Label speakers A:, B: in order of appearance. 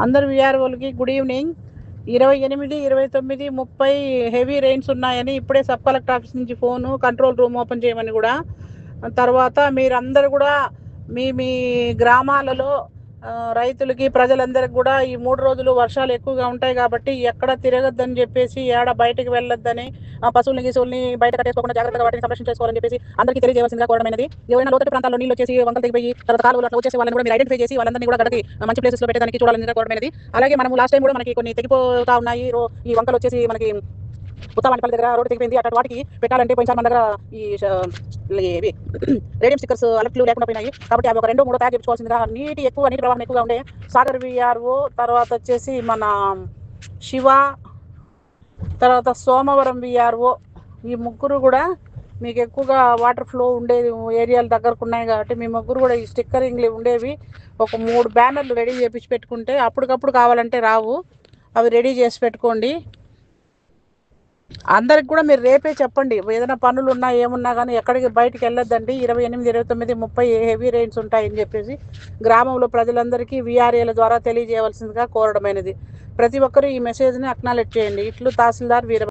A: అందరు విఆర్ఓలకి good evening. 28, 29, 30 heavy rains ఉన్నాయని ఇప్పుడే సబ్ కలెక్టర్ ఆఫీస్ నుంచి ఫోను, కంట్రోల్ రూమ్ ఓపెన్ చేయమని కూడా. తర్వాత మీరందరూ కూడా మీ మీ గ్రామాలలో రైతులకి, ప్రజలందరికీ కూడా ఈ 3 రోజులు వర్షాలు ఎక్కువగా ఉంటాయి కాబట్టి ఎక్కడ తిరగద్దని చెప్పేసి, ఏడ బయటకు వెళ్ళొద్దని, పశువుల్ని గీసుల్ని బయట కట్టేసుకోకుండా జాగ్రత్తగా వాటిని సంరక్షణ చేసుకోవాలని చెప్పేసి అందరికీ తెలియజేయవలసిందిగా కోరడమైనది. ఎవరైనా లోతట్టు ప్రాంతాల్లో నీళ్ళు వచ్చేసి వంకలు తెగిపోయి తర్వాత కాలువలు అట్లా వచ్చేసి వాళ్ళని కూడా మీరు ఐడెంటిఫై చేసి వాళ్ళందరినీ కూడా గడకి మంచి ప్లేసెస్ లో పెట్టడానికి చూడాలని కోరడమైనది. అలాగే మనం లాస్ట్ టైం కూడా మనకి కొన్ని తెగిపోతా ఉన్నాయి, ఈ వంకలు వచ్చేసి మనకి ఉత్తవానిపల్లి దగ్గర రోడ్డు తెగిపోయింది. అటు వాటికి పెట్టాలంటే పోయినసారి మన దగ్గర ఈ రేడియం స్టిక్కర్స్ అలర్ట్లు లేకుండా పోయినాయి కాబట్టి అవి ఒక 2-3 తయారు చేసుకోవాల్సిందిగా. నీటి ప్రవాహం ఎక్కువగా ఉండే సాగర్ విఆర్ఓ, తర్వాత వచ్చేసి మన శివ, తర్వాత సోమవరం విఆర్ఓ, ఈ ముగ్గురు కూడా మీకు ఎక్కువగా వాటర్ ఫ్లో ఉండేది ఏరియాలు దగ్గరకు ఉన్నాయి కాబట్టి మీ ముగ్గురు కూడా ఈ స్టిక్కరింగ్లు ఉండేవి ఒక 3 బ్యానర్లు రెడీ చేపించి పెట్టుకుంటే అప్పటికప్పుడు కావాలంటే రావు, అవి రెడీ చేసి పెట్టుకోండి. అందరికి కూడా మీరు రేపే చెప్పండి, ఏదైనా పనులు ఉన్నా ఏమున్నా కానీ ఎక్కడికి బయటికి వెళ్ళొద్దండి. 28, 29, 30 హెవీ రెయిన్స్ ఉంటాయని చెప్పేసి గ్రామంలో ప్రజలందరికీ విఆర్ఏల ద్వారా తెలియజేయవలసిందిగా కోరడమైనది. ప్రతి ఒక్కరూ ఈ మెసేజ్ని అక్నాలెడ్జ్ చేయండి. ఇట్లు తహసీల్దార్ వీర.